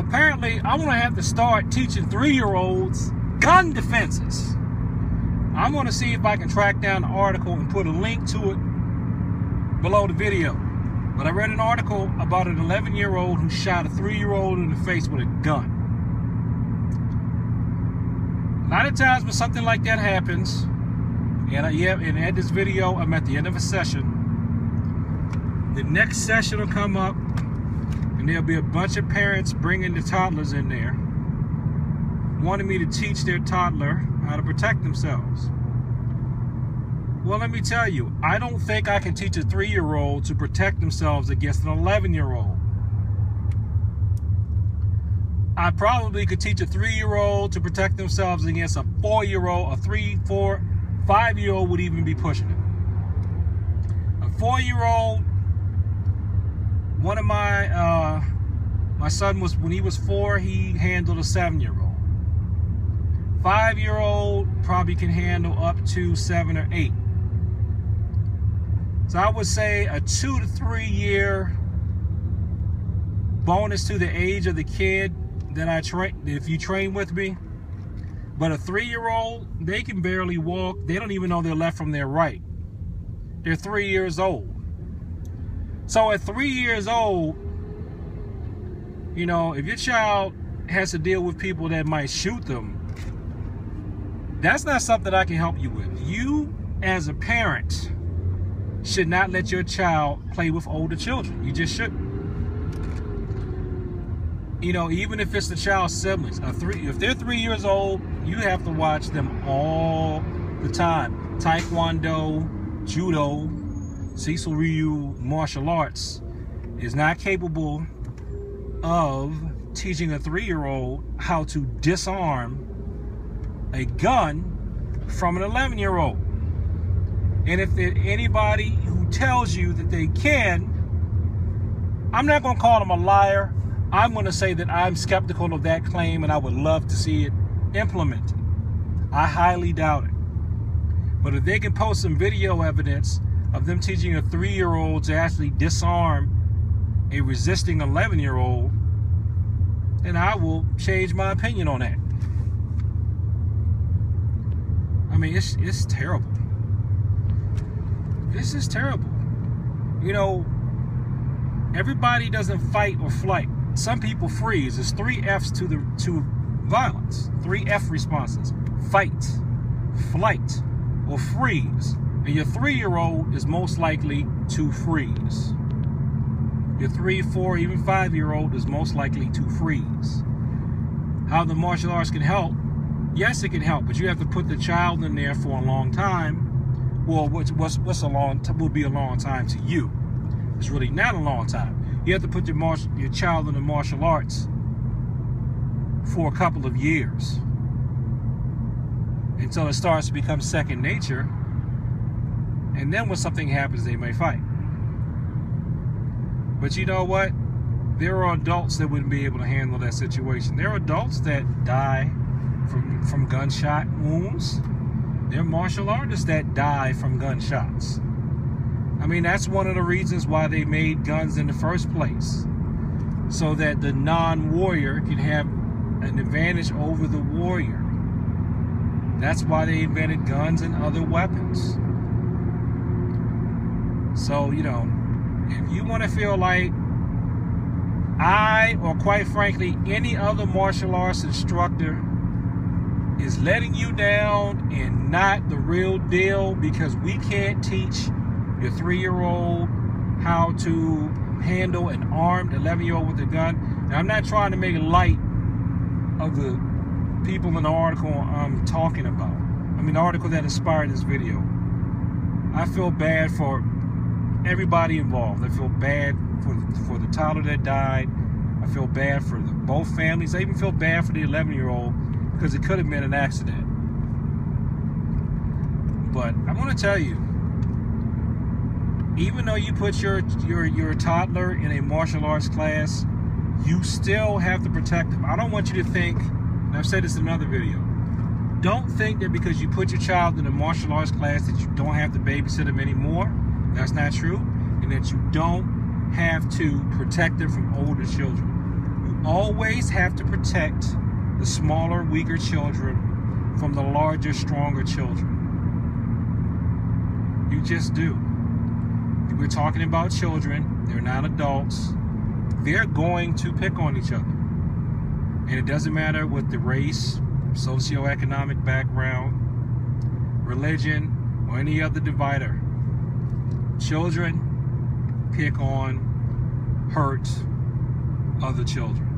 apparently I'm going to have to start teaching 3-year-olds gun defenses. I'm going to see if I can track down the article and put a link to it below the video. But I read an article about an 11-year-old who shot a 3-year-old in the face with a gun. A lot of times when something like that happens, and at this video, I'm at the end of a session. The next session will come up, and there'll be a bunch of parents bringing the toddlers in there, wanting me to teach their toddler how to protect themselves. Well, let me tell you, I don't think I can teach a 3-year-old to protect themselves against an 11-year-old. I probably could teach a 3-year-old to protect themselves against a 4-year-old, a 3, 4, 5-year-old would even be pushing it. A 4-year-old, one of my son was, when he was 4, he handled a 7-year-old. 5-year-old probably can handle up to 7 or 8. So I would say a 2 to 3 year bonus to the age of the kid that I train, if you train with me. But a 3-year-old, they can barely walk. They don't even know their left from their right. They're 3 years old. So at 3 years old, you know, if your child has to deal with people that might shoot them, that's not something I can help you with. You, as a parent, should not let your child play with older children. You just shouldn't. You know, even if it's the child's siblings, if they're 3 years old, you have to watch them all the time. Taekwondo, Judo, Cecil Ryu martial arts is not capable of teaching a 3-year-old how to disarm a gun from an 11-year-old. And if there's anybody who tells you that they can, I'm not going to call them a liar. I'm going to say that I'm skeptical of that claim, and I would love to see it implemented. I highly doubt it. But if they can post some video evidence of them teaching a 3-year-old to actually disarm a resisting 11-year-old, then I will change my opinion on that. I mean, it's terrible. This is terrible. You know, everybody doesn't fight or flight. Some people freeze. There's 3 F's to violence. 3 F responses: fight, flight, or freeze. And your 3-year-old is most likely to freeze. Your 3, 4, even 5-year-old is most likely to freeze. How the martial arts can help? Yes, it can help, but you have to put the child in there for a long time. Well, what's a long will be a long time to you. It's really not a long time. You have to put your child in the martial arts for a couple of years until it starts to become second nature. And then when something happens, they may fight. But you know what? There are adults that wouldn't be able to handle that situation. There are adults that die from gunshot wounds. There are martial artists that die from gunshots. I mean, that's one of the reasons why they made guns in the first place, so that the non-warrior can have an advantage over the warrior. That's why they invented guns and other weapons. So, you know, if you want to feel like I, or quite frankly, any other martial arts instructor is letting you down and not the real deal because we can't teach your 3-year-old how to handle an armed 11-year-old with a gun. Now, I'm not trying to make light of the people in the article I'm talking about. I mean, the article that inspired this video. I feel bad for everybody involved. I feel bad for the toddler that died. I feel bad for both families. I even feel bad for the 11-year-old because it could have been an accident. But I want to tell you, even though you put your toddler in a martial arts class, you still have to protect them. I don't want you to think, and I've said this in another video, don't think that because you put your child in a martial arts class that you don't have to babysit them anymore. That's not true. And that you don't have to protect them from older children. You always have to protect the smaller, weaker children from the larger, stronger children. You just do. We're talking about children. They're not adults. They're going to pick on each other. And it doesn't matter what the race, socioeconomic background, religion, or any other divider. Children pick on, hurt other children.